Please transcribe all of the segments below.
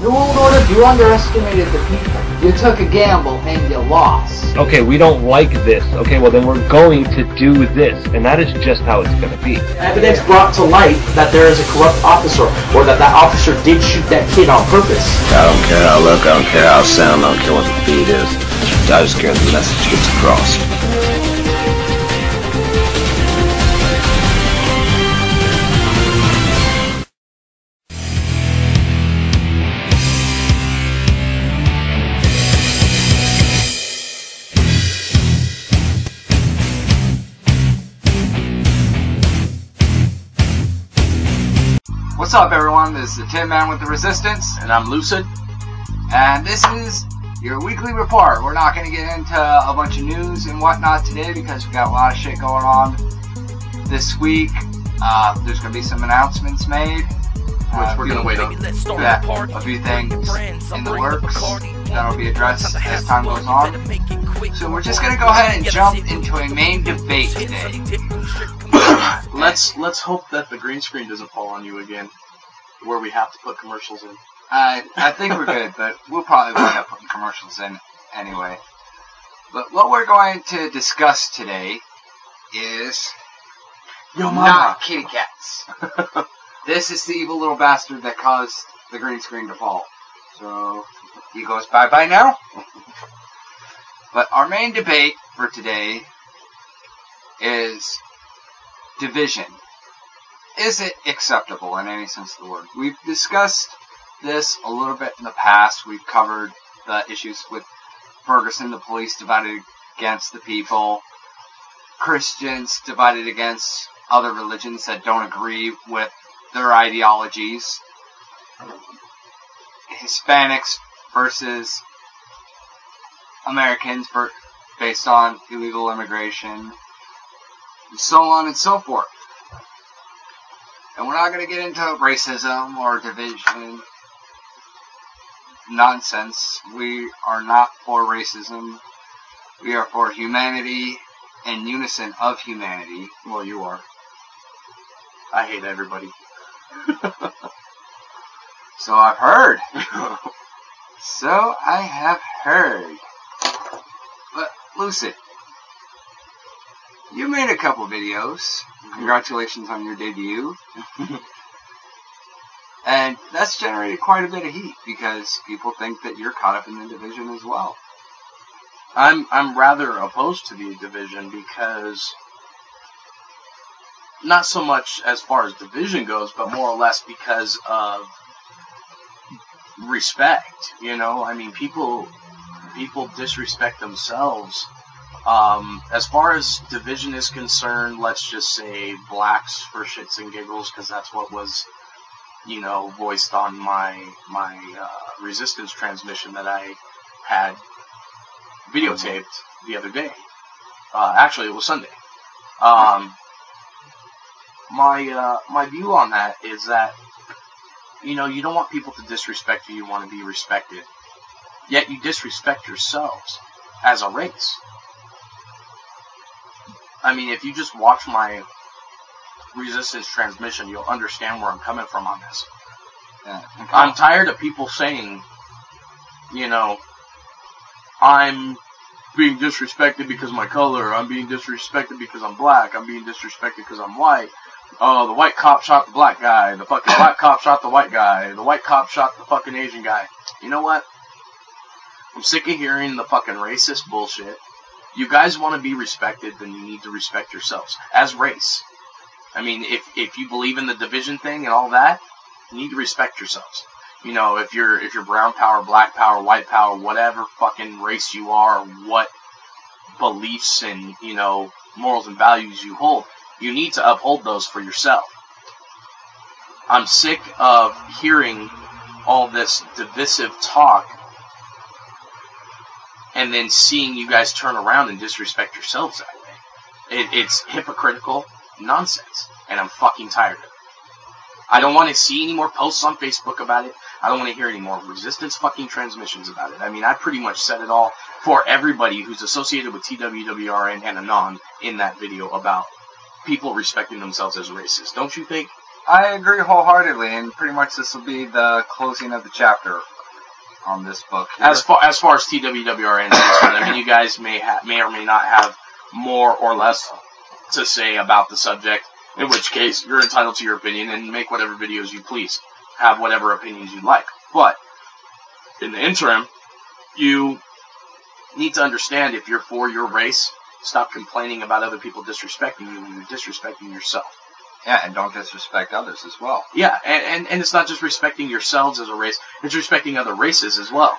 New World Order, you underestimated the people. You took a gamble and you lost. Okay, we don't like this. Okay, well then we're going to do this, and that is just how it's going to be. Evidence brought to light that there is a corrupt officer, or that officer did shoot that kid on purpose. I don't care how I look, I don't care how I sound, I don't care what the beat is. I just care the message gets across. What's up, everyone? This is the Tinman with the Resistance, And I'm Lucid. and this is your weekly report. We're not going to get into a bunch of news and whatnot today because we got a lot of shit going on this week. There's going to be some announcements made, Which we're going to wait on. yeah, a few things in the works that'll be addressed as time goes on. So we're just going to go ahead and jump into a main debate today. Let's hope that the green screen doesn't fall on you again, where we have to put commercials in. I think we're good, but we'll probably wind up putting commercials in anyway. But what we're going to discuss today is not kitty cats. This is the evil little bastard that caused the green screen to fall. So he goes bye-bye now. But our main debate for today is division. Is it acceptable in any sense of the word? We've discussed this a little bit in the past. We've covered the issues with Ferguson, the police divided against the people, Christians divided against other religions that don't agree with their ideologies, Hispanics versus Americans based on illegal immigration, and so on and so forth. And we're not going to get into racism or division nonsense. We are not for racism. We are for humanity and unison of humanity. Well, you are. I hate everybody. So I've heard. So I have heard. But Lucid, you made a couple videos. Congratulations on your debut. And that's generated quite a bit of heat because people think that you're caught up in the division as well. I'm rather opposed to the division because, not so much as far as division goes, but more or less because of respect. You know, I mean, people disrespect themselves. As far as division is concerned, let's just say blacks for shits and giggles, because that's what was, you know, voiced on my resistance transmission that I had videotaped the other day. Actually, it was Sunday. My view on that is that, you know, you don't want people to disrespect you. You want to be respected. Yet you disrespect yourselves as a race. I mean, if you just watch my resistance transmission, you'll understand where I'm coming from on this. Yeah, okay. I'm tired of people saying, you know, I'm being disrespected because of my color, I'm being disrespected because I'm black, I'm being disrespected because I'm white. Oh, the white cop shot the black guy, the fucking black cop shot the white guy, the white cop shot the fucking Asian guy. You know what? I'm sick of hearing the fucking racist bullshit. You guys want to be respected, then you need to respect yourselves as race. I mean, if you believe in the division thing and all that, you need to respect yourselves. You know, if you're brown power, black power, white power, whatever fucking race you are, or what beliefs and, you know, morals and values you hold, you need to uphold those for yourself. I'm sick of hearing all this divisive talk and then seeing you guys turn around and disrespect yourselves that way. It's hypocritical nonsense, and I'm fucking tired of it. I don't want to see any more posts on Facebook about it. I don't want to hear any more resistance fucking transmissions about it. I mean, I pretty much said it all for everybody who's associated with TWWRN and Anon in that video about people respecting themselves as racist. Don't you think? I agree wholeheartedly, and pretty much this will be the closing of the chapter on this book here. As far as TWWRN is concerned, I mean, you guys may or may not have more or less to say about the subject, in which case you're entitled to your opinion and make whatever videos you please. Have whatever opinions you like. But in the interim, you need to understand, if you're for your race, stop complaining about other people disrespecting you when you're disrespecting yourself. Yeah, and don't disrespect others as well. Yeah, and it's not just respecting yourselves as a race, it's respecting other races as well.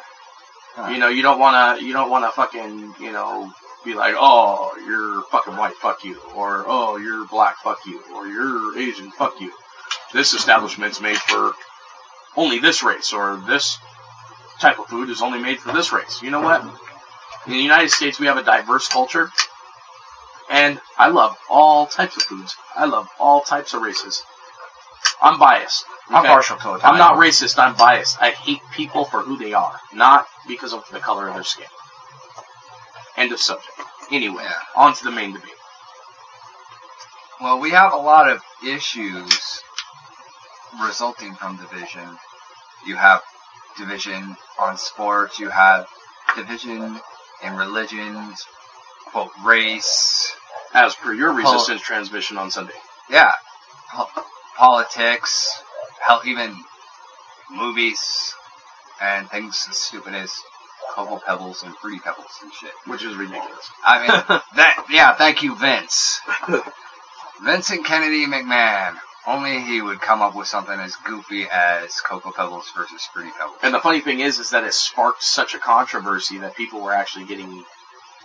Huh. You know, you don't wanna fucking, you know, be like, oh, you're fucking white, fuck you, or oh, you're black, fuck you, or you're Asian, fuck you. This establishment's made for only this race, or this type of food is only made for this race. You know what? In the United States, we have a diverse culture, and I love all types of foods. I love all types of races. I'm biased. Okay? I'm partial to Italian. I'm not racist, I'm biased. I hate people for who they are, not because of the color of their skin. End of subject. Anyway, on to the main debate. Well, we have a lot of issues resulting from division. You have division on sports, you have division in religions, quote, race. As per your resistance transmission on Sunday. Yeah. Politics, hell, even movies, and things as stupid as Cocoa Pebbles and Fruity Pebbles and shit. Which is ridiculous. I mean, thank you, Vince. Vincent Kennedy McMahon. Only he would come up with something as goofy as Cocoa Pebbles versus Fruity Pebbles. And the funny thing is that it sparked such a controversy that people were actually getting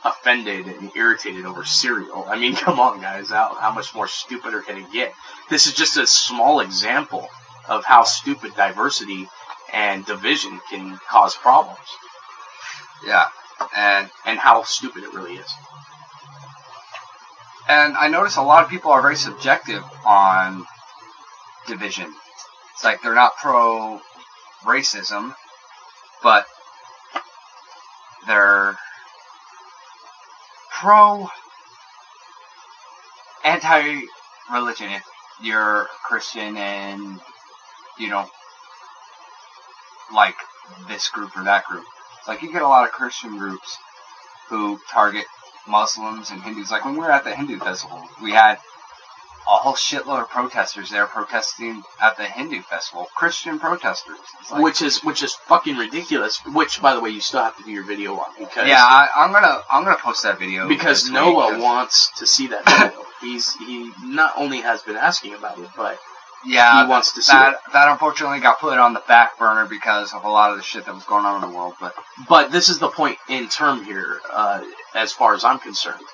offended and irritated over cereal. I mean, come on, guys. How much more stupider can it get? This is just a small example of how stupid diversity and division can cause problems. Yeah. And how stupid it really is. And I notice a lot of people are very subjective on division. It's like they're not pro-racism, but they're pro-anti-religion. If you're Christian and you don't like this group or that group. It's like you get a lot of Christian groups who target Muslims and Hindus. Like when we were at the Hindu festival, we had a whole shitload of protesters there protesting at the Hindu festival. Christian protesters. Like, which is fucking ridiculous. Which, by the way, you still have to do your video on because I'm gonna post that video because Noah wants to see that video. He not only has been asking about it, but he wants to see it. That unfortunately got put on the back burner because of a lot of the shit that was going on in the world. But this is the point in term here, as far as I'm concerned.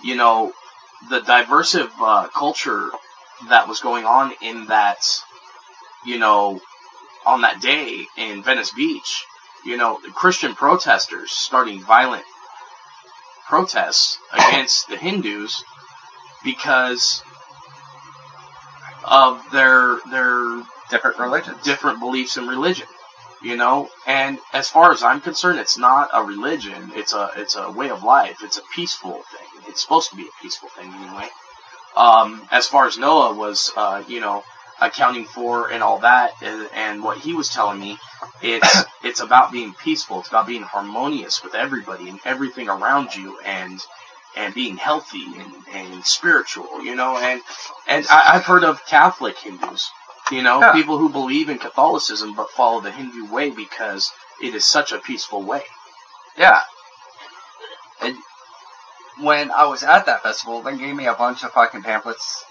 You know, the diversive culture that was going on in that, you know, on that day in Venice Beach, you know, the Christian protesters starting violent protests against the Hindus because of their different religions, different beliefs in religion, you know. And as far as I'm concerned, it's not a religion; it's a way of life. It's a peaceful thing. It's supposed to be a peaceful thing anyway. As far as Noah was, you know, accounting for and all that, and what he was telling me, it's about being peaceful. It's about being harmonious with everybody and everything around you, and being healthy and spiritual, you know. And I've heard of Catholic Hindus, you know, people who believe in Catholicism but follow the Hindu way because it is such a peaceful way. Yeah. And when I was at that festival, they gave me a bunch of fucking pamphlets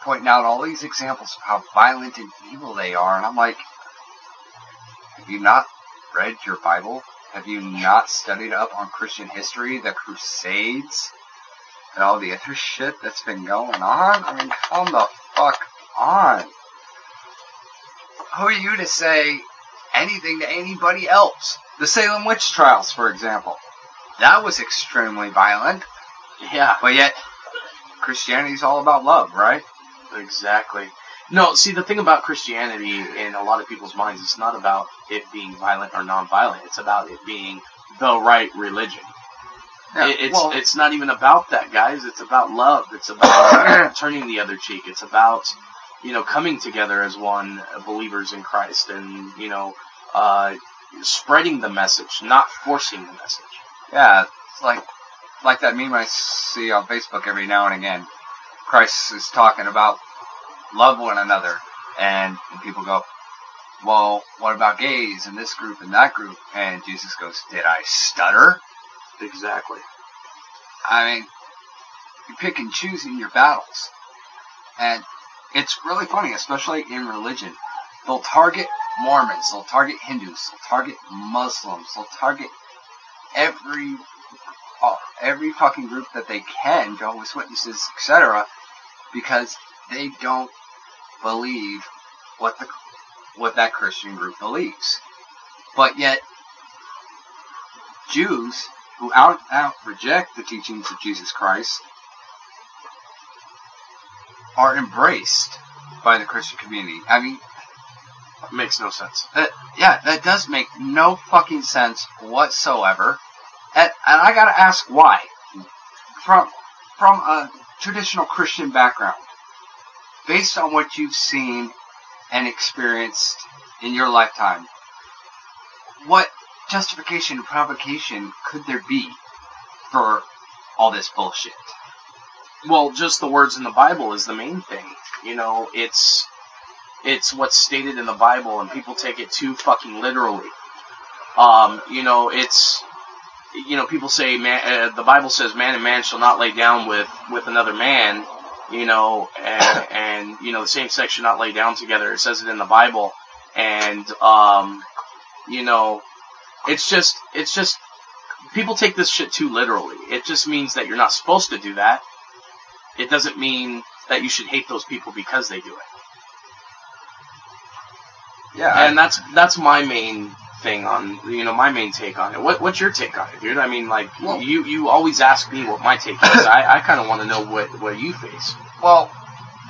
pointing out all these examples of how violent and evil they are, and I'm like, have you not read your Bible? Have you not studied up on Christian history, the Crusades, and all the other shit that's been going on? I mean, come the fuck on. Who are you to say anything to anybody else? The Salem witch trials, for example. That was extremely violent. Yeah. But yet, Christianity's all about love, right? Exactly. No, see, the thing about Christianity in a lot of people's minds, it's not about it being violent or non-violent. It's about it being the right religion. Yeah, it's not even about that, guys. It's about love. It's about turning the other cheek. It's about, you know, coming together as one, believers in Christ, and, you know, spreading the message, not forcing the message. Yeah, it's like that meme I see on Facebook every now and again. Christ is talking about love one another, and people go, well, what about gays in this group and that group? And Jesus goes, did I stutter? Exactly. I mean, you pick and choose in your battles. And it's really funny, especially in religion. They'll target Mormons, they'll target Hindus, they'll target Muslims, they'll target every fucking group that they can, Jehovah's Witnesses, etc., because they don't believe what that Christian group believes. But yet, Jews who out reject the teachings of Jesus Christ are embraced by the Christian community. I mean, it makes no sense. That does make no fucking sense whatsoever. And I gotta ask why. From a traditional Christian background, based on what you've seen and experienced in your lifetime, what justification and provocation could there be for all this bullshit? Well, just the words in the Bible is the main thing. You know, it's what's stated in the Bible, and people take it too fucking literally. You know, people say, man, the Bible says, man and man shall not lay down with another man. You know, and you know, the same sex should not lay down together. It says it in the Bible, and you know, it's just people take this shit too literally. It just means that you're not supposed to do that. It doesn't mean that you should hate those people because they do it. Yeah, and that's my main thing on, you know, my main take on it. What's your take on it, dude? I mean, like, well, you always ask me what my take is. I kind of want to know what you face. Well,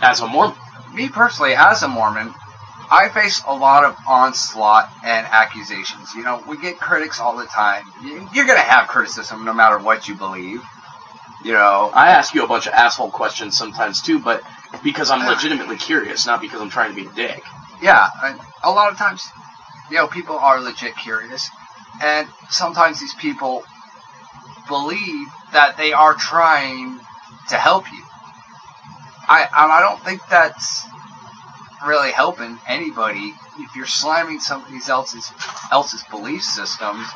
as a Mormon, me personally, as a Mormon, I face a lot of onslaught and accusations. You know, we get critics all the time. You're gonna have criticism no matter what you believe. You know, I ask you a bunch of asshole questions sometimes too, but because I'm legitimately curious, not because I'm trying to be a dick. Yeah, a lot of times, you know, people are legit curious, and sometimes these people believe that they are trying to help you. I don't think that's really helping anybody if you're slamming somebody else's belief systems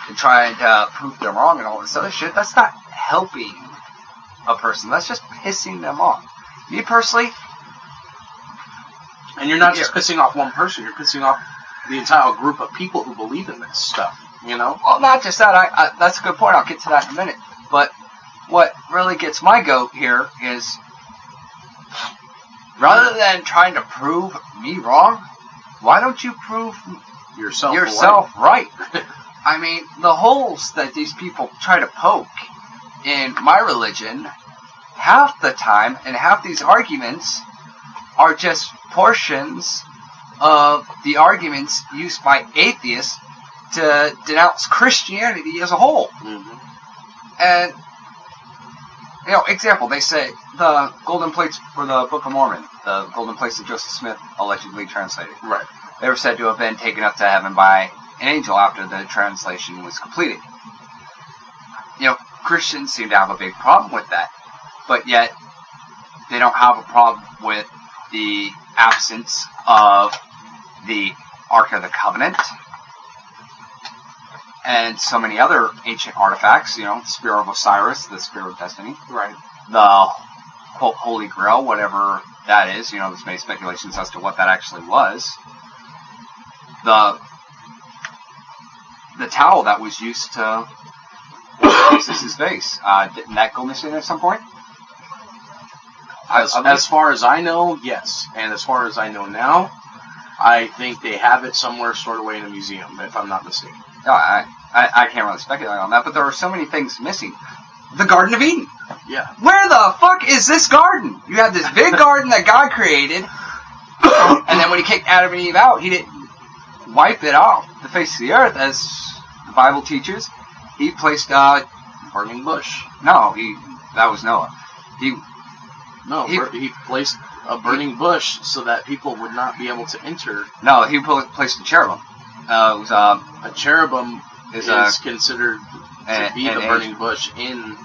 and trying to prove them wrong and all this other shit. That's not helping a person. That's just pissing them off. Me personally. And you're not just pissing off one person, you're pissing off the entire group of people who believe in this stuff, you know? Well, not just that. That's a good point. I'll get to that in a minute. But what really gets my goat here is, rather than trying to prove me wrong, why don't you prove yourself right? I mean, the holes that these people try to poke in my religion, half the time, and half these arguments are just portions of the arguments used by atheists to denounce Christianity as a whole. Mm-hmm. And, you know, example, they say the golden plates for the Book of Mormon, the golden plates that Joseph Smith allegedly translated. Right. They were said to have been taken up to heaven by an angel after the translation was completed. You know, Christians seem to have a big problem with that, but yet they don't have a problem with the absence of the Ark of the Covenant and so many other ancient artifacts, you know, the Spear of Osiris, the Spear of Destiny, right? The, quote, Holy Grail, whatever that is, you know, there's many speculations as to what that actually was. The towel that was used to Jesus' face, didn't that go missing at some point? As far as I know, yes. And as far as I know now, I think they have it somewhere stored away in a museum, if I'm not mistaken. No, I can't really speculate on that, but there are so many things missing. The Garden of Eden. Yeah. Where the fuck is this garden? You have this big garden that God created, and then when he kicked Adam and Eve out, he didn't wipe it off the face of the earth, as the Bible teaches. He placed a burning bush. No, that was Noah. He placed a burning bush so that people would not be able to enter. No, he placed a cherubim. It was A cherubim is considered to be the burning bush in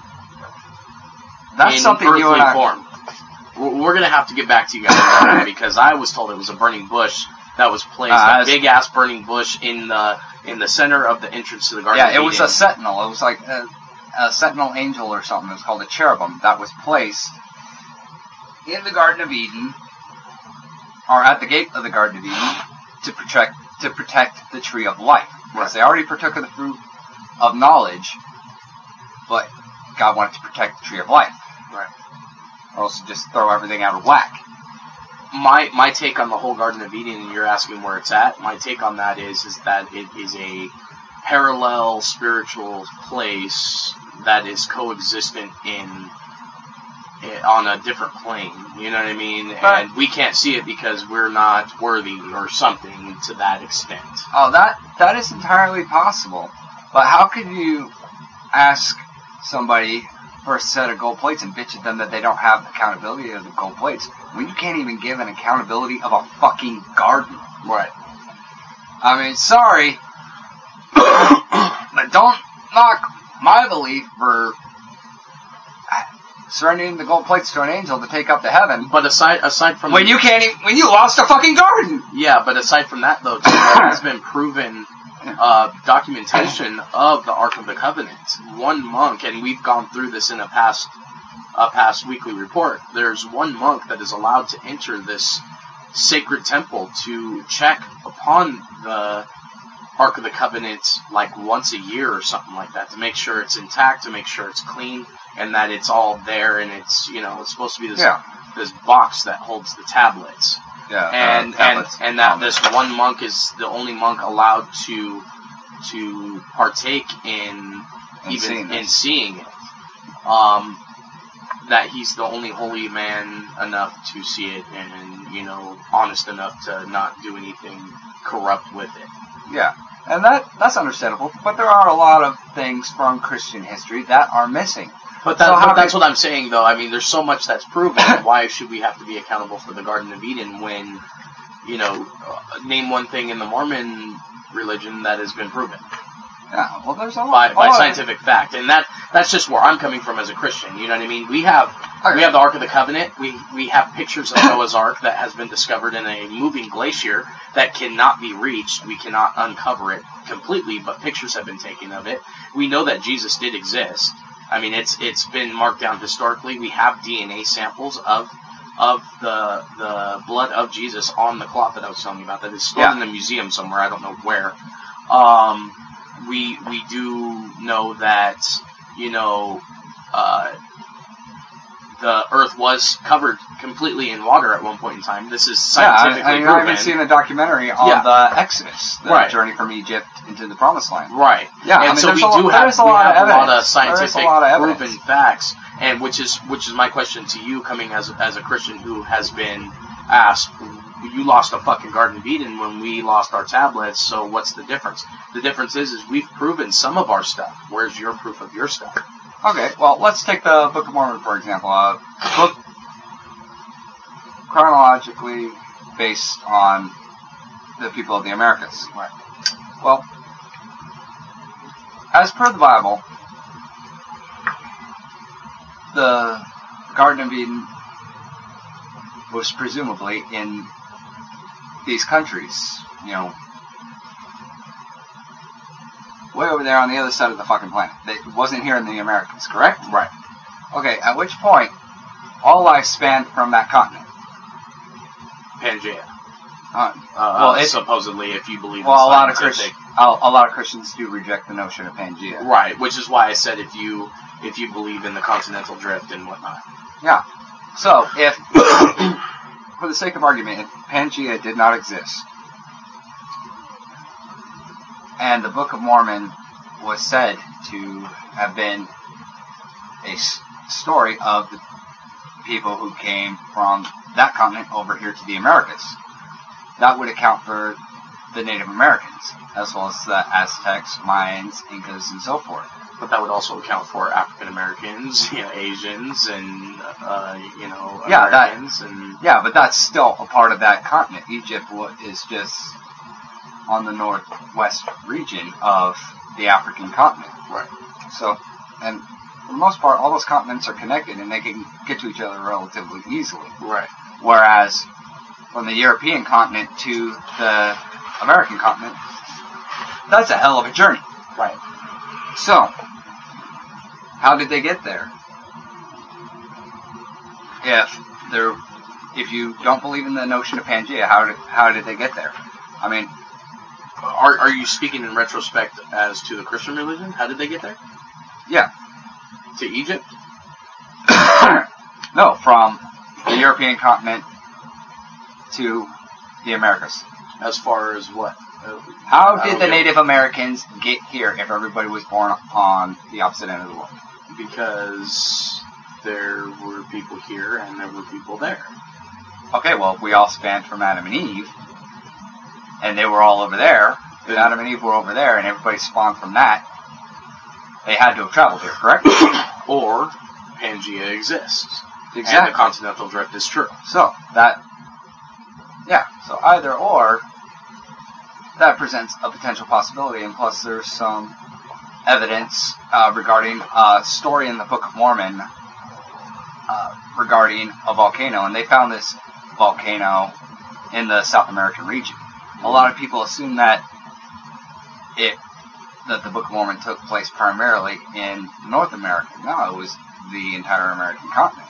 something you and I... form. We're going to have to get back to you guys because I was told it was a burning bush that was placed, a big-ass burning bush in the center of the entrance to the Garden of Eden. Yeah, it was a sentinel. It was like a sentinel angel or something. It was called a cherubim that was placed in the Garden of Eden, or at the gate of the Garden of Eden, to protect the tree of life. Because they already partook of the fruit of knowledge, but God wanted to protect the tree of life. Right. Or else just throw everything out of whack. My take on the whole Garden of Eden, and you're asking where it's at, my take on that is that it is a parallel spiritual place that is coexistent on a different plane. You know what I mean? And we can't see it because we're not worthy or something to that extent. Oh, that is entirely possible. But how could you ask somebody for a set of gold plates and bitch at them that they don't have accountability of the gold plates when you can't even give an accountability of a fucking garden? Right. I mean, sorry, but don't knock my belief for surrendering the gold plates to an angel to take up to heaven. But aside from when you lost a fucking garden. Yeah, but aside from that though, too, there has been proven documentation of the Ark of the Covenant. One monk, and we've gone through this in a past weekly report. There's one monk that is allowed to enter this sacred temple to check upon the Ark of the Covenant like once a year or something like that, to make sure it's intact, to make sure it's clean, and that it's all there, and it's it's supposed to be this box that holds the tablets. Yeah, and that this one monk is the only monk allowed to partake in seeing it. That he's the only holy man enough to see it, and honest enough to not do anything corrupt with it. Yeah, and that's understandable. But there are a lot of things from Christian history that are missing. But that's what I'm saying, though. I mean, there's so much that's proven. Why should we have to be accountable for the Garden of Eden when, name one thing in the Mormon religion that has been proven? Yeah, well, there's a lot. By scientific fact. And that's just where I'm coming from as a Christian. You know what I mean? We have the Ark of the Covenant. We have pictures of Noah's Ark that has been discovered in a moving glacier that cannot be reached. We cannot uncover it completely, but pictures have been taken of it. We know that Jesus did exist. I mean, it's been marked down historically. We have DNA samples of the blood of Jesus on the cloth that I was telling you about. That is stored in a museum somewhere. I don't know where. We do know that the Earth was covered completely in water at one point in time. This is scientifically proven. I've even seen a documentary on the Exodus, the journey from Egypt into the Promised Land. Right. Yeah. And so we have a lot of scientific proven facts, and which is my question to you, coming as a Christian who has been asked, you lost a fucking Garden of Eden when we lost our tablets, so what's the difference? The difference is we've proven some of our stuff. Where's your proof of your stuff? Okay, well, let's take the Book of Mormon, for example. A book chronologically based on the people of the Americas. Right. Well, as per the Bible, the Garden of Eden was presumably in these countries, way over there on the other side of the fucking planet. It wasn't here in the Americas, correct? Right. Okay, at which point, all life spanned from that continent. Pangea. Supposedly, if you believe a lot of Christians do reject the notion of Pangea. Right, which is why I said if you believe in the continental drift and whatnot. Yeah. So, if, for the sake of argument, if Pangea did not exist, and the Book of Mormon was said to have been a story of the people who came from that continent over here to the Americas, that would account for the Native Americans, as well as the Aztecs, Mayans, Incas, and so forth. But that would also account for African Americans, Asians, and Americans. But that's still a part of that continent. Egypt is just on the northwest region of the African continent. Right. So, and for the most part, all those continents are connected and they can get to each other relatively easily. Right. Whereas from the European continent to the American continent, that's a hell of a journey. Right. So, how did they get there? If you don't believe in the notion of Pangea, how did they get there? I mean, are you speaking in retrospect as to the Christian religion? How did they get there? Yeah. To Egypt? No, from the European continent to the Americas. As far as what? How did the Native Americans get here if everybody was born on the opposite end of the world? Because there were people here and there were people there. Okay, well, if we all spanned from Adam and Eve, and they were all over there, if Adam and Eve were over there and everybody spawned from that, they had to have traveled here, correct? Or Pangea exists. Exactly. And the continental drift is true. So, so either or, that presents a potential possibility, and plus there's some evidence regarding a story in the Book of Mormon regarding a volcano, and they found this volcano in the South American region. A lot of people assume that the Book of Mormon took place primarily in North America. No, it was the entire American continent.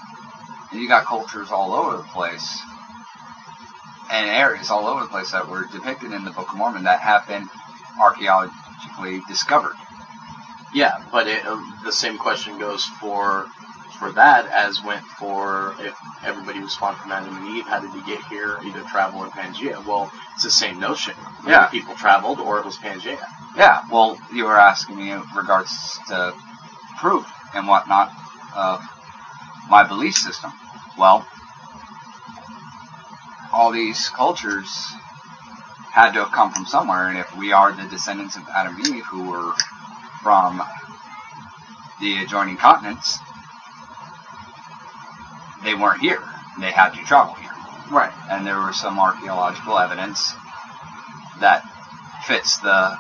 And you got cultures all over the place, and areas all over the place that were depicted in the Book of Mormon that have been archaeologically discovered. Yeah, but the same question goes for that as went for if everybody was spawned from Adam and Eve, how did he get here, either travel or Pangea? Well, it's the same notion. Yeah. Either people traveled or it was Pangea. Yeah, well, you were asking me in regards to proof and whatnot of my belief system. Well, all these cultures had to have come from somewhere, and if we are the descendants of Adam and Eve who were from the adjoining continents, they weren't here. They had to travel here. Right. And there was some archaeological evidence that fits the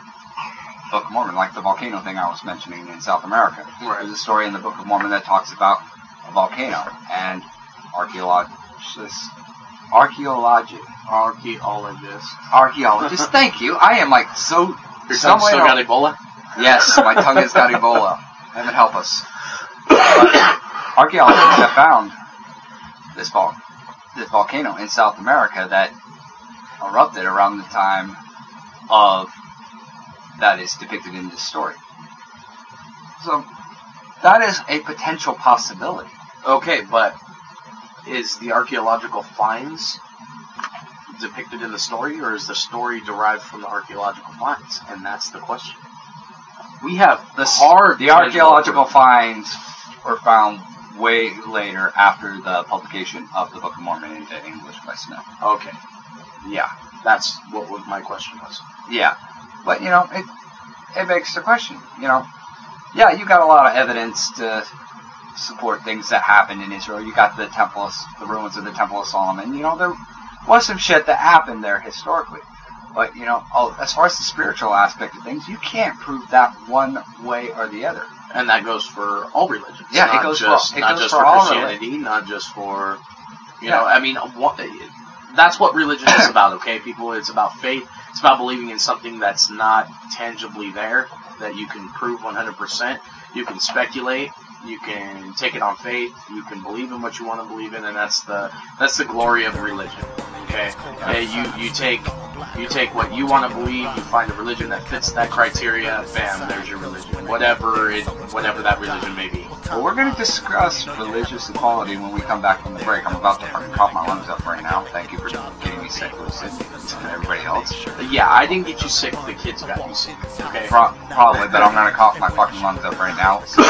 Book of Mormon, like the volcano thing I was mentioning in South America. Right. There's a story in the Book of Mormon that talks about a volcano, and archaeologists, thank you. I am like so... Your tongue still got Ebola? Yes, my tongue has got Ebola. Heaven help us. But archaeologists have found this volcano in South America that erupted around the time of that is depicted in this story. So that is a potential possibility. Okay, but is the archaeological finds depicted in the story, or is the story derived from the archaeological finds? And that's the question. We have the archaeological finds were found way later after the publication of the Book of Mormon into English by Smith. Okay. Yeah. That's what my question was. Yeah. But, it begs the question, Yeah, you got a lot of evidence to support things that happened in Israel. You got the ruins of the Temple of Solomon. There was some shit that happened there historically. But, as far as the spiritual aspect of things, you can't prove that one way or the other. And that goes for all religions. Yeah, it goes for Christianity, not just for, that's what religion is about, okay, people? It's about faith. It's about believing in something that's not tangibly there, that you can prove 100%. You can speculate. You can take it on faith. You can believe in what you want to believe in, and that's the glory of religion. Okay, you take what you want to believe. You find a religion that fits that criteria. Bam, there's your religion. Whatever that religion may be. Well, we're going to discuss religious equality when we come back from the break. I'm about to fucking cough my lungs up right now. Thank you for getting me sick, Lucid, and everybody else. Yeah, I didn't get you sick. The kids got you sick. Okay. Probably, but I'm going to cough my fucking lungs up right now. So.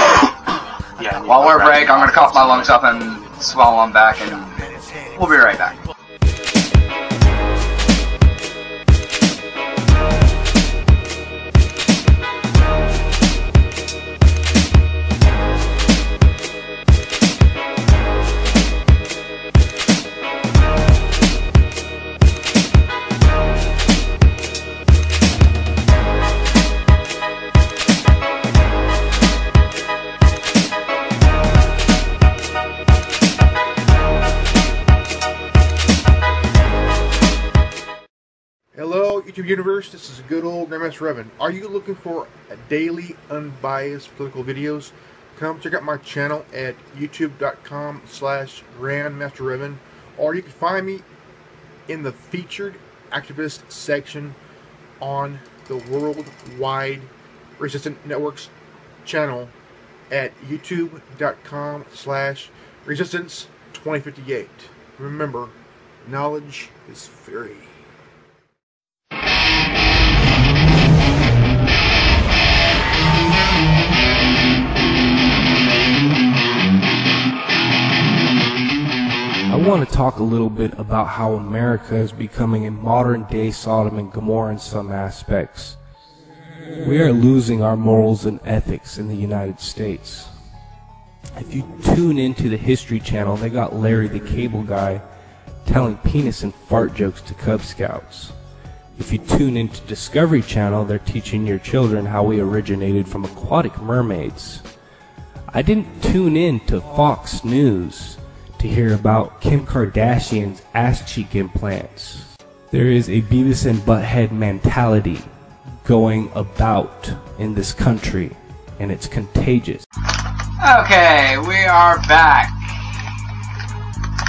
Yeah. While we're break, I'm going to cough my lungs up and swallow them back, and we'll be right back. YouTube universe, this is good old Grandmaster Revan. Are you looking for daily, unbiased political videos? Come check out my channel at youtube.com/GrandmasterRevan, or you can find me in the featured activist section on the Worldwide Resistant Networks channel at youtube.com/Resistance2058. Remember, knowledge is free. I want to talk a little bit about how America is becoming a modern-day Sodom and Gomorrah in some aspects. We are losing our morals and ethics in the United States. If you tune into the History Channel, they got Larry the Cable Guy telling penis and fart jokes to Cub Scouts. If you tune into Discovery Channel, they're teaching your children how we originated from aquatic mermaids. I didn't tune in to Fox News to hear about Kim Kardashian's ass cheek implants. There is a Beavis and Butthead mentality going about in this country, and it's contagious. Okay, we are back.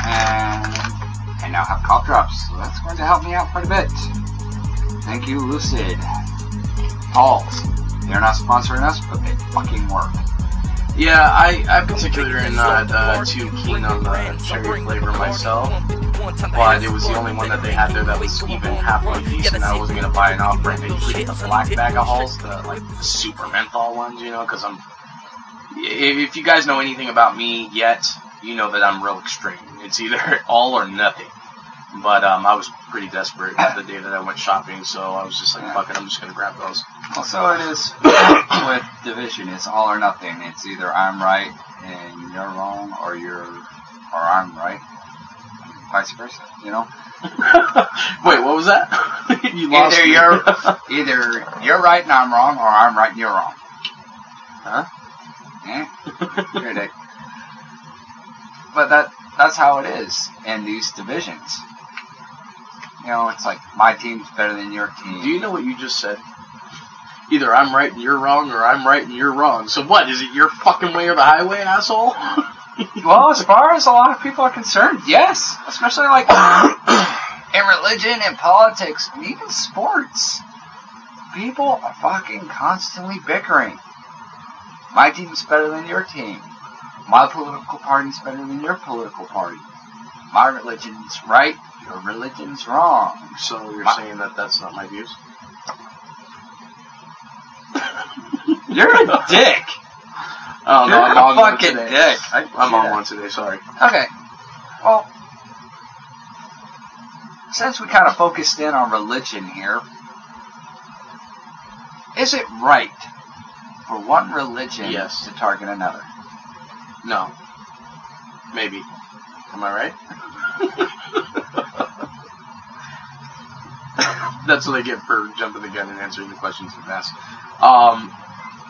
And I now have cough drops, so that's going to help me out quite a bit. Thank you, Lucid. Halls. They're not sponsoring us, but they fucking work. Yeah, I particularly am not too keen on the cherry flavor myself, but it was the only one that they had there that was even halfway decent. I wasn't gonna buy an off-brand. They usually get the black bag of Halls, the super menthol ones, you know, because if you guys know anything about me yet, you know that I'm real extreme. It's either all or nothing. But I was pretty desperate the day that I went shopping, so I was just like, fuck it, I'm just gonna grab those. Well, so it is with division. It's all or nothing. It's either I'm right and you're wrong, or I'm right, vice versa. You know. Wait, what was that? You lost me. Either you're right and I'm wrong, or I'm right and you're wrong. Huh? Yeah. You're a dick. But that's how it is in these divisions. You know, it's like my team's better than your team. Do you know what you just said? Either I'm right and you're wrong, or I'm right and you're wrong. So what? Is it your fucking way or the highway, asshole? Well, as far as a lot of people are concerned, yes. Especially like in religion and politics and even sports. People are fucking constantly bickering. My team's better than your team. My political party's better than your political party. My religion's right, your religion's wrong. So you're saying that that's not my views? You're a dick. Oh, no, You're a fucking dick. I'm on one today, sorry. Okay. Well, since we kind of focused in on religion here, is it right for one religion to target another? No. Maybe. Am I right? That's what I get for jumping the gun and answering the questions you've asked.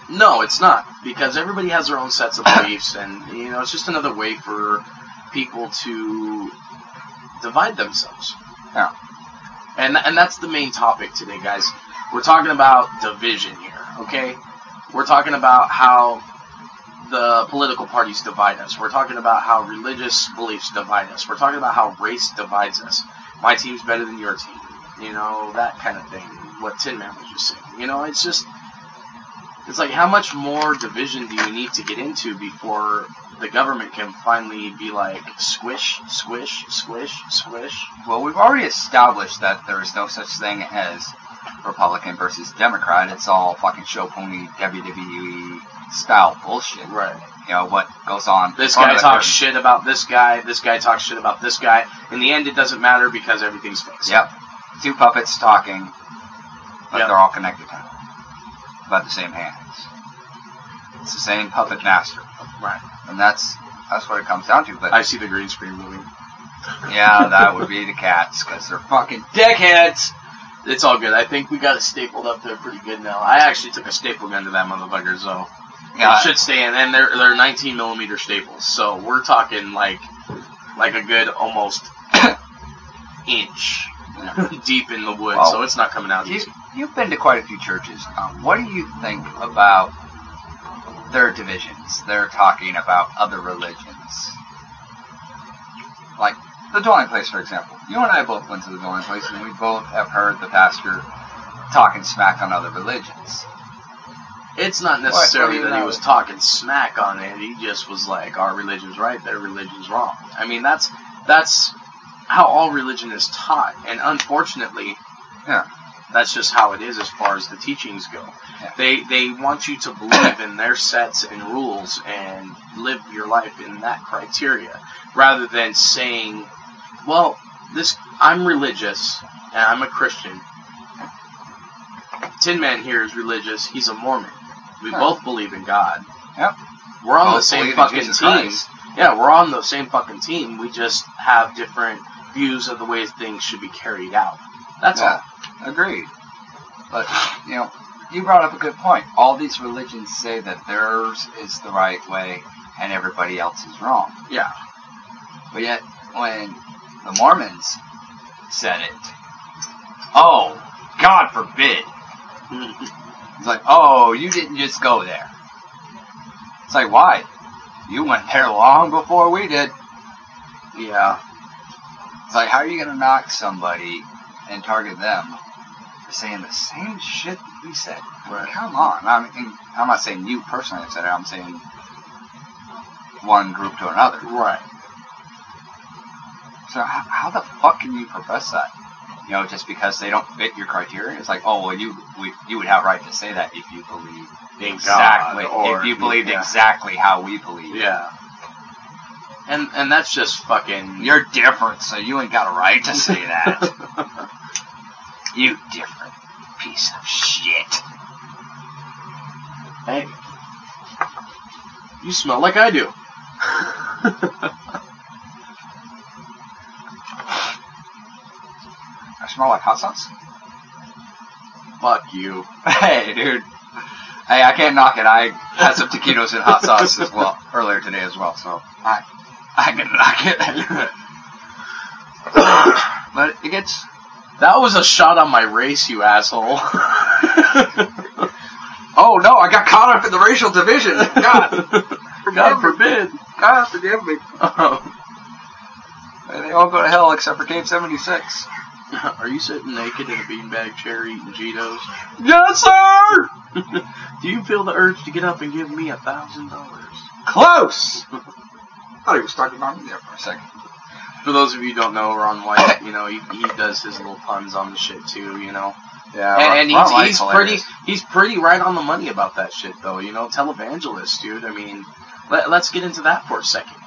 No, it's not. Because everybody has their own sets of beliefs, and, you know, it's just another way for people to divide themselves. Yeah. And that's the main topic today, guys. We're talking about division here, okay? We're talking about how the political parties divide us. We're talking about how religious beliefs divide us. We're talking about how race divides us. My team's better than your team. You know, that kind of thing. What Tinman was just saying. You know, it's just... It's like, how much more division do you need to get into before the government can finally be like, squish, squish, squish, squish? Well, we've already established that there is no such thing as Republican versus Democrat. It's all fucking show pony WWE style bullshit. Right. You know, what goes on. This guy talks shit about this guy talks shit about this guy. In the end, it doesn't matter because everything's fixed. Yep. Two puppets talking, but they're all connected now. By the same hands. It's the same puppet master. Right. And that's what it comes down to. But I see the green screen moving. Yeah, that would be the cats, because they're fucking dickheads. It's all good. I think we got it stapled up there pretty good now. I actually took a staple gun to that motherfucker, so it should stay in. And they're 19mm staples, so we're talking like a good almost inch. deep in the woods, Well, so it's not coming out easy. You've been to quite a few churches. What do you think about their divisions? They're talking about other religions. Like the dwelling place, for example. You and I both went to the dwelling place, and we both have heard the pastor talking smack on other religions. It's not necessarily What do you that he know? was talking smack on it. He just was like, our religion's right, their religion's wrong. I mean, that's how all religion is taught. And unfortunately, Yeah. that's just how it is as far as the teachings go. Yeah. They want you to believe in their sets and rules and live your life in that criteria, rather than saying, well, I'm religious, and I'm a Christian. Tinman here is religious, he's a Mormon. We both believe in God. Yep. We're on the Both same believe in fucking Jesus team. Christ. Yeah, we're on the same fucking team. We just have different views of the ways things should be carried out. That's all. Agreed. But, you brought up a good point. All these religions say that theirs is the right way and everybody else is wrong. Yeah. But yet, when the Mormons said it, oh, God forbid. It's like, oh, you didn't just go there. It's like, why? You went there long before we did. Yeah. It's like, how are you going to knock somebody and target them for saying the same shit that we said? I mean, come on. I mean, I'm not saying you personally have said it. I'm saying one group to another. Right. So how the fuck can you profess that? Just because they don't fit your criteria? It's like, oh, well, you would have right to say that if you believe exactly, if you believed exactly how we believe. Yeah. And that's just fucking... You're different, so you ain't got a right to say that. You different piece of shit. Hey. You smell like I do. I smell like hot sauce? Fuck you. Hey, dude. Hey, I can't knock it. I had some taquitos and hot sauce as well earlier today as well, so I can knock it. But it gets... That was a shot on my race, you asshole. Oh no, I got caught up in the racial division. God. God forbid. God forgive me. They all go to hell except for Cave 76. Are you sitting naked in a beanbag chair eating Cheetos? Yes, sir! Do you feel the urge to get up and give me $1,000? Close! I thought he was talking about me there for a second. For those of you who don't know, Ron White, he does his little puns on the shit too, Yeah, and he's pretty right on the money about that shit though, televangelist, dude. I mean, let's get into that for a second.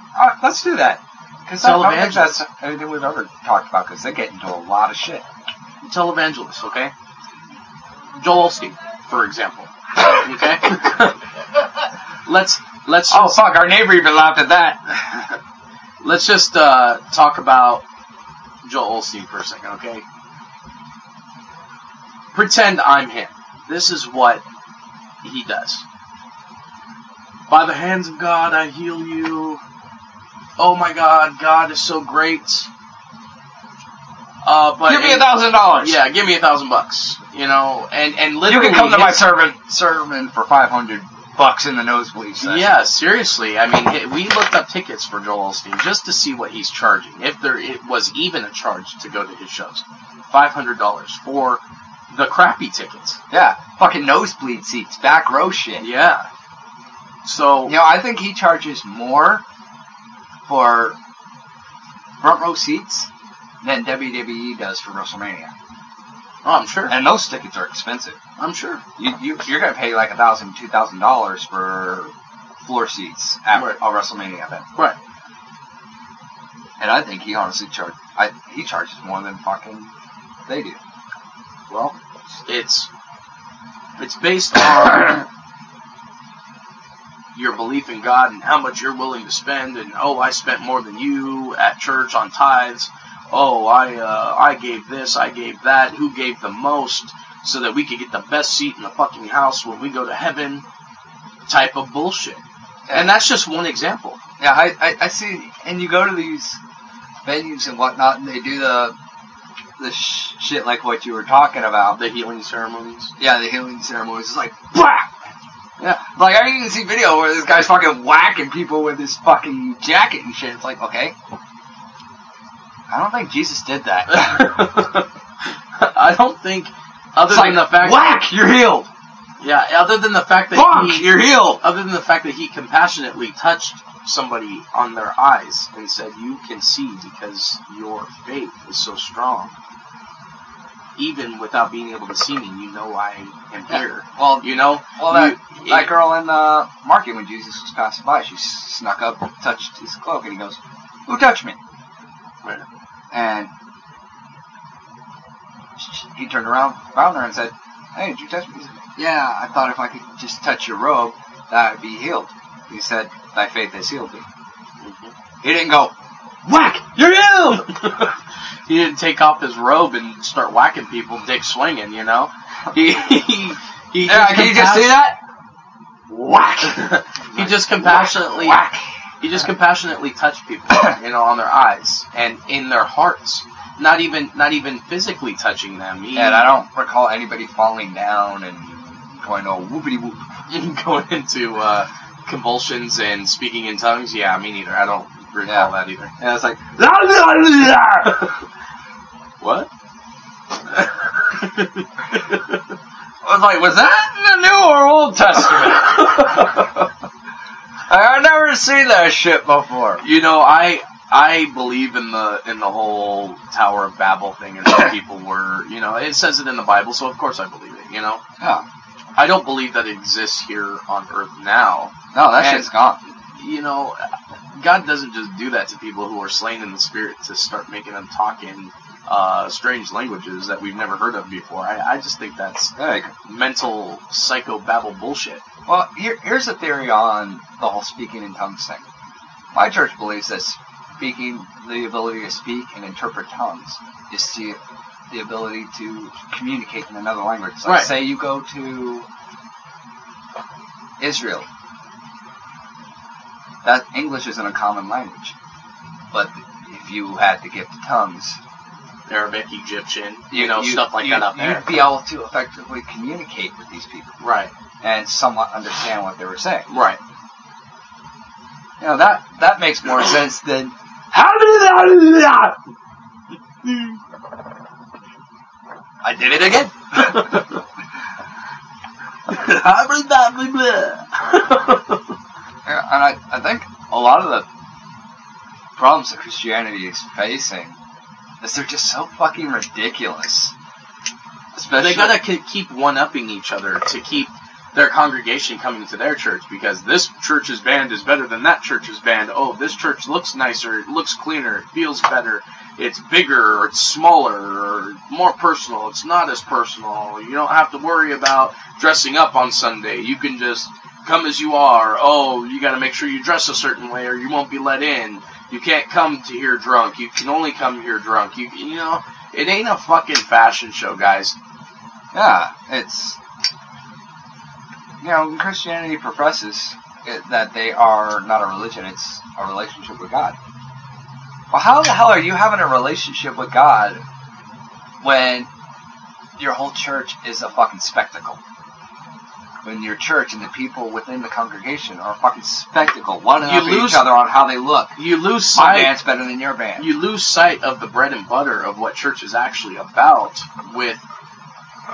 Let's do that. Because I don't think that's anything we've ever talked about, because they get into a lot of shit. Televangelist, okay? Joel Osteen, for example. Okay? Let's oh, fuck, our neighbor even laughed at that. Let's just talk about Joel Osteen for a second, okay? Pretend I'm him. This is what he does. By the hands of God, I heal you. Oh my God, God is so great. But give me $1,000. Yeah, give me $1,000. And literally, you can come to my sermon for $500 in the nosebleed section. Yeah, seriously. I mean, we looked up tickets for Joel Osteen just to see what he's charging, if it was even a charge to go to his shows. $500 for the crappy tickets. Yeah, fucking nosebleed seats, back row shit. Yeah. So I think he charges more for front row seats than WWE does for WrestleMania. Oh, I'm sure. And those tickets are expensive. I'm sure. You're going to pay like $1,000, $2,000 for floor seats at a WrestleMania event. Right. And I think he honestly charges more than fucking they do. Well, it's based on your belief in God and how much you're willing to spend, and I spent more than you at church on tithes. I gave this, I gave that. Who gave the most so that we could get the best seat in the fucking house when we go to heaven? Type of bullshit. And that's just one example. Yeah, I see. And you go to these venues and whatnot, and they do the the shit like what you were talking about. The healing ceremonies. Yeah, the healing ceremonies. It's like, whack! Yeah. Like, I even see video where this guy's fucking whacking people with his fucking jacket and shit. It's like, okay. I don't think Jesus did that. I don't think, other than the fact whack! You're healed! Yeah, other than the fact that bonk! You're healed! Other than the fact that he compassionately touched somebody on their eyes and said, you can see because your faith is so strong. Even without being able to see me, you know I am here. Well, you know? Well, that girl in the market when Jesus was passing by, she snuck up, touched his cloak, and he goes, who touched me? Right. And he turned around, found her, and said, hey, did you touch me? He said, yeah, I thought if I could just touch your robe, that I'd be healed. He said, thy faith has healed thee. Mm-hmm. He didn't go, whack, you're healed! He didn't take off his robe and start whacking people, dick swinging, you know? Can you just see that? Whack! He just compassionately whack. He just compassionately touched people, you know, on their eyes and in their hearts. Not even physically touching them. And I don't recall anybody falling down and going all whoopity whoop. Going into convulsions and speaking in tongues. Yeah, me neither. I don't recall that either. And it's like, what? I was like, was that in the New or Old Testament? I've never seen that shit before. You know, I believe in the whole Tower of Babel thing, and some people were, you know, it says it in the Bible, so of course I believe it, you know? Yeah. I don't believe that it exists here on Earth now. No, that shit's gone. You know, God doesn't just do that to people who are slain in the spirit to start making them talk in strange languages that we've never heard of before. I just think that's mental psycho-babble bullshit. Well, here's a theory on the whole speaking in tongues thing. My church believes that the ability to speak and interpret tongues is the ability to communicate in another language. Like, say you go to Israel. That English isn't a common language. But if you had the gift of tongues, Arabic, Egyptian, stuff like that up there, you'd be able to effectively communicate with these people. Right. And somewhat understand what they were saying. Right. You know, that makes more sense than I did it again. And I think a lot of the problems that Christianity is facing is they're just so fucking ridiculous. Especially they gotta keep one-upping each other to keep their congregation coming to their church, because this church's band is better than that church's band. Oh, this church looks nicer, it looks cleaner, it feels better, it's bigger, or it's smaller, or more personal. It's not as personal. You don't have to worry about dressing up on Sunday. You can just come as you are. Oh, you gotta make sure you dress a certain way or you won't be let in. You can't come to here drunk. You can only come here drunk. You know, it ain't a fucking fashion show, guys. Yeah, it's... You know, Christianity professes that they are not a religion, it's a relationship with God. Well, how the hell are you having a relationship with God when your whole church is a fucking spectacle? When your church and the people within the congregation are a fucking spectacle, one up each other on how they look. You lose sight. My band's better than your band. You lose sight of the bread and butter of what church is actually about with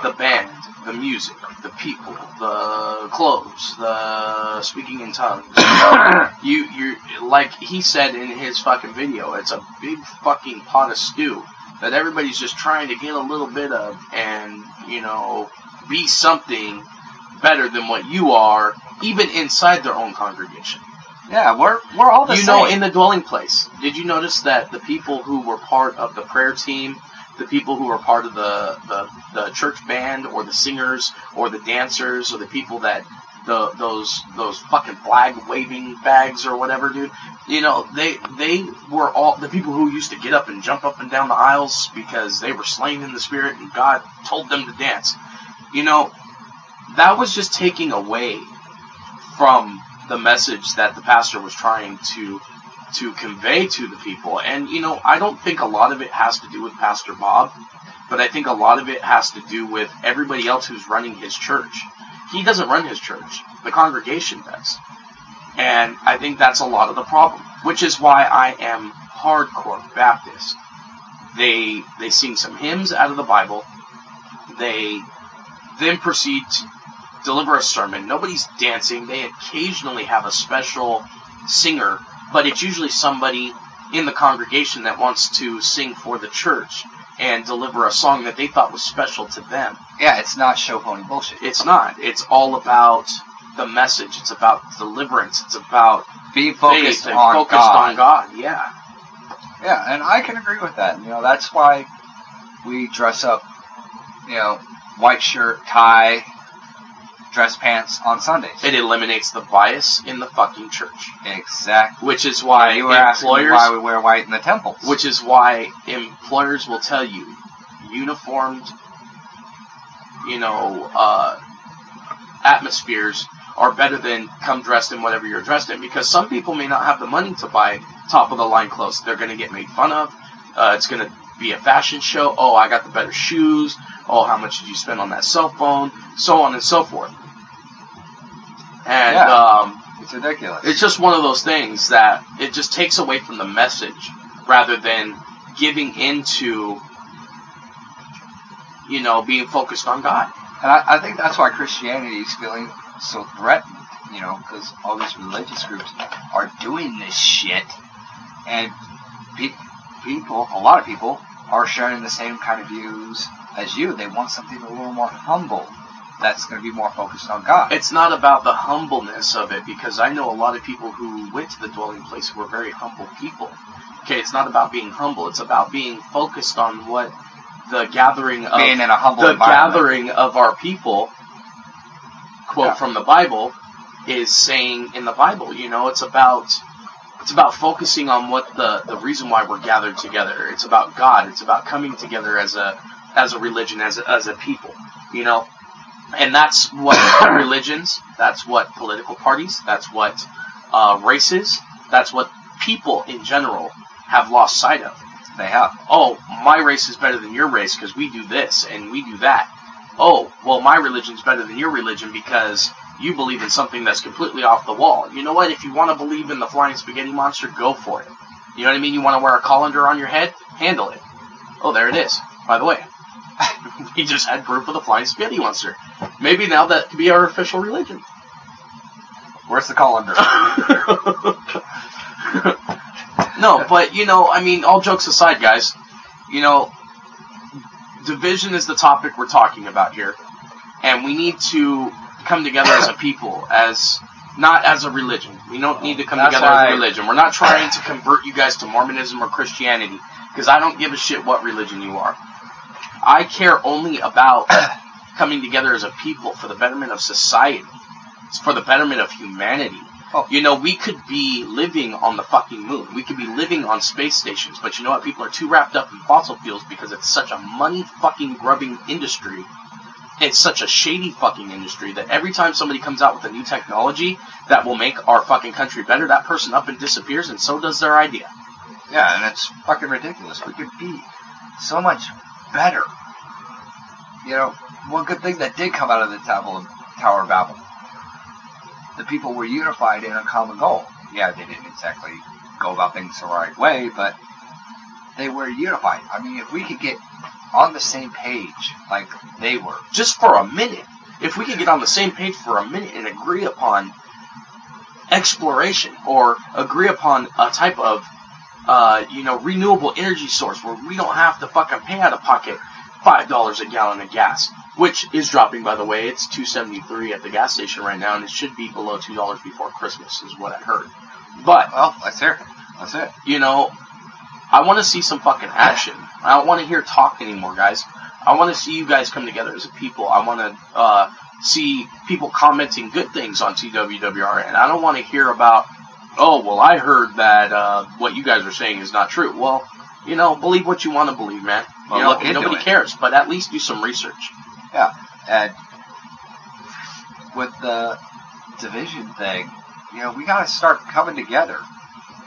the band, the music, the people, the clothes, the speaking in tongues. You're like he said in his fucking video, it's a big fucking pot of stew that everybody's just trying to get a little bit of and, you know, be something better than what you are, even inside their own congregation. Yeah, we're all the same. You know, in the dwelling place, did you notice that the people who were part of the prayer team, the people who are part of the church band, or the singers, or the dancers, or the people that those fucking flag waving bags or whatever, dude. You know, they were all the people who used to get up and jump up and down the aisles because they were slain in the spirit and God told them to dance. You know, that was just taking away from the message that the pastor was trying to to convey to the people. And, I don't think a lot of it has to do with Pastor Bob, but I think a lot of it has to do with everybody else who's running his church. He doesn't run his church. The congregation does. And I think that's a lot of the problem, which is why I am hardcore Baptist. They sing some hymns out of the Bible. They then proceed to deliver a sermon. Nobody's dancing. They occasionally have a special singer, but it's usually somebody in the congregation that wants to sing for the church and deliver a song that they thought was special to them. Yeah, it's not show pony bullshit. It's not. It's all about the message. It's about deliverance. It's about being focused faith on focused God. on God. Yeah. Yeah, and I can agree with that. That's why we dress up, white shirt, tie, dress pants on Sundays. It eliminates the bias in the fucking church. Exactly. Which is why you were asking me why we wear white in the temples. Which is why employers will tell you uniformed, atmospheres are better than come dressed in whatever you're dressed in, because some people may not have the money to buy top-of-the-line clothes. They're going to get made fun of. It's going to be a fashion show. Oh, I got the better shoes. Oh, how much did you spend on that cell phone? So on and so forth. And it's ridiculous. It's just one of those things that it just takes away from the message rather than giving into, being focused on God. And I think that's why Christianity is feeling so threatened, because all these religious groups are doing this shit, and a lot of people are sharing the same kind of views as you. They want something a little more humble that's going to be more focused on God. It's not about the humbleness of it, because I know a lot of people who went to the dwelling place who were very humble people. Okay, it's not about being humble. It's about being focused on what the gathering of being in a humble the environment. gathering of our people, quote from the Bible, is saying in the Bible. It's about focusing on what the reason why we're gathered together. It's about God. It's about coming together as a religion, as a people. And that's what religions. That's what political parties. That's what races. That's what people in general have lost sight of. They have. Oh, my race is better than your race because we do this and we do that. Oh, well, my religion's better than your religion because you believe in something that's completely off the wall. You know what? If you want to believe in the flying spaghetti monster, go for it. You know what I mean? You want to wear a colander on your head? Handle it. Oh, there it is. By the way, we just had proof of the flying spaghetti monster. Maybe now that could be our official religion. Where's the colander? No, but, all jokes aside, guys, division is the topic we're talking about here. And we need to come together as a people, not as a religion. We don't need to come together as a religion. We're not trying to convert you guys to Mormonism or Christianity, because I don't give a shit what religion you are. I care only about coming together as a people for the betterment of society. It's for the betterment of humanity. Oh. We could be living on the fucking moon. We could be living on space stations. But you know what? People are too wrapped up in fossil fuels because it's such a money fucking grubbing industry. It's such a shady fucking industry that every time somebody comes out with a new technology that will make our fucking country better, that person up and disappears, and so does their idea. Yeah, and it's fucking ridiculous. We could be so much better. One good thing that did come out of the Tower of Babel. The people were unified in a common goal. Yeah, they didn't exactly go about things the right way, but they were unified. I mean, if we could get on the same page like they were. Just for a minute. If we could get on the same page for a minute and agree upon exploration or agree upon a type of, renewable energy source where we don't have to fucking pay out of pocket $5 a gallon of gas, which is dropping, by the way. It's $2.73 at the gas station right now, and it should be below $2 before Christmas, is what I heard. But, well, let's hear it. That's it. I want to see some fucking action. I don't want to hear talk anymore, guys. I want to see you guys come together as a people. I want to see people commenting good things on TWWR, and I don't want to hear about, oh, well, I heard that what you guys are saying is not true. Well, believe what you want to believe, man. Well, look into nobody it. cares, but at least do some research. Yeah, and with the division thing, we got to start coming together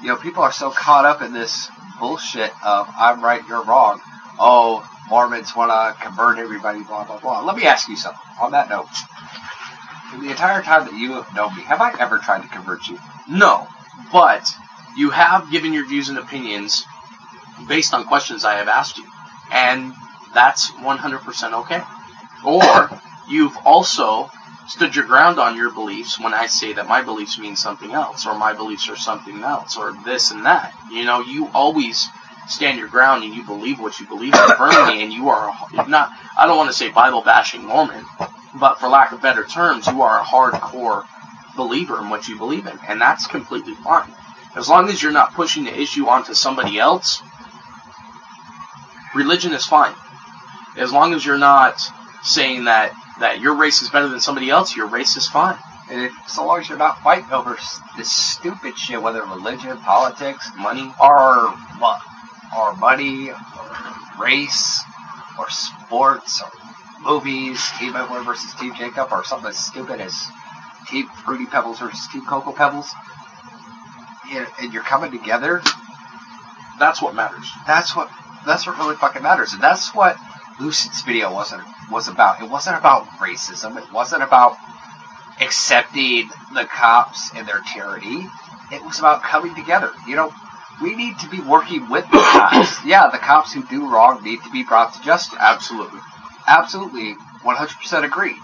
You know, people are so caught up in this bullshit of I'm right, you're wrong. Oh, Mormons want to convert everybody, blah, blah, blah. Let me ask you something. On that note, in the entire time that you have known me, have I ever tried to convert you? No, but you have given your views and opinions based on questions I have asked you. And that's 100% okay. Or you've also stood your ground on your beliefs when I say that my beliefs mean something else, or my beliefs are something else, or this and that. You know, you always stand your ground and you believe what you believe in firmly, and you are not, I don't want to say Bible-bashing Mormon, but for lack of better terms, you are a hardcore believer in what you believe in, and that's completely fine. As long as you're not pushing the issue onto somebody else, religion is fine. As long as you're not saying that your race is better than somebody else, your race is fine. And so long as you're not fighting over this stupid shit, whether religion, politics, money, or what, or money, or race, or sports, or movies, Team Edward versus Team Jacob, or something as stupid as Team Fruity Pebbles versus Team Cocoa Pebbles, and you're coming together, that's what matters. That's what really fucking matters, and that's what Lucid's video was about. It wasn't about racism. It wasn't about accepting the cops and their tyranny. It was about coming together. You know, we need to be working with the cops. Yeah, the cops who do wrong need to be brought to justice. Absolutely. Absolutely, 100% agree.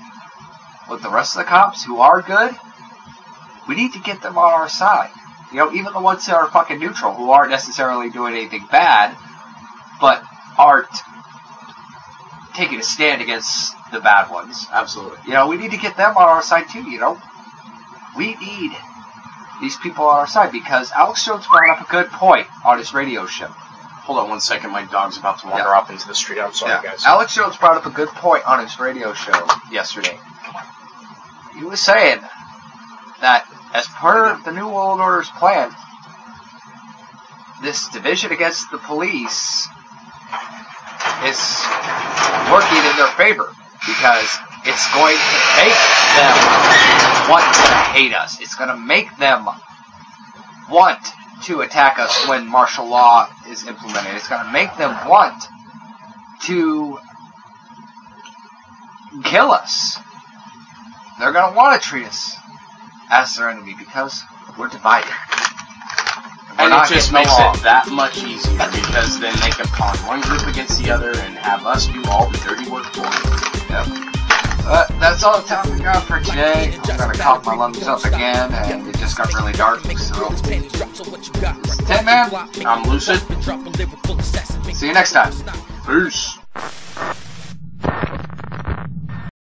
But the rest of the cops who are good, we need to get them on our side. You know, even the ones that are fucking neutral, who aren't necessarily doing anything bad, but aren't taking a stand against the bad ones. Absolutely. You know, we need to get them on our side too, you know. We need these people on our side, because Alex Jones brought up a good point on his radio show. Hold on 1 second, my dog's about to wander off into the street. I'm sorry, guys. Alex Jones brought up a good point on his radio show yesterday. He was saying that as part of the New World Order's plan, this division against the police is working in their favor, because it's going to make them want to hate us. It's going to make them want to attack us when martial law is implemented. It's going to make them want to kill us. They're going to want to treat us as their enemy, because we're divided. And it just makes it that much easier, because then they can pawn one group against the other and have us do all the dirty work for them. Yep. But that's all the time we got for today. I'm going to cough my lungs up again, and it just got really dark, so... Tinman, I'm Lucid. see you next time. Peace.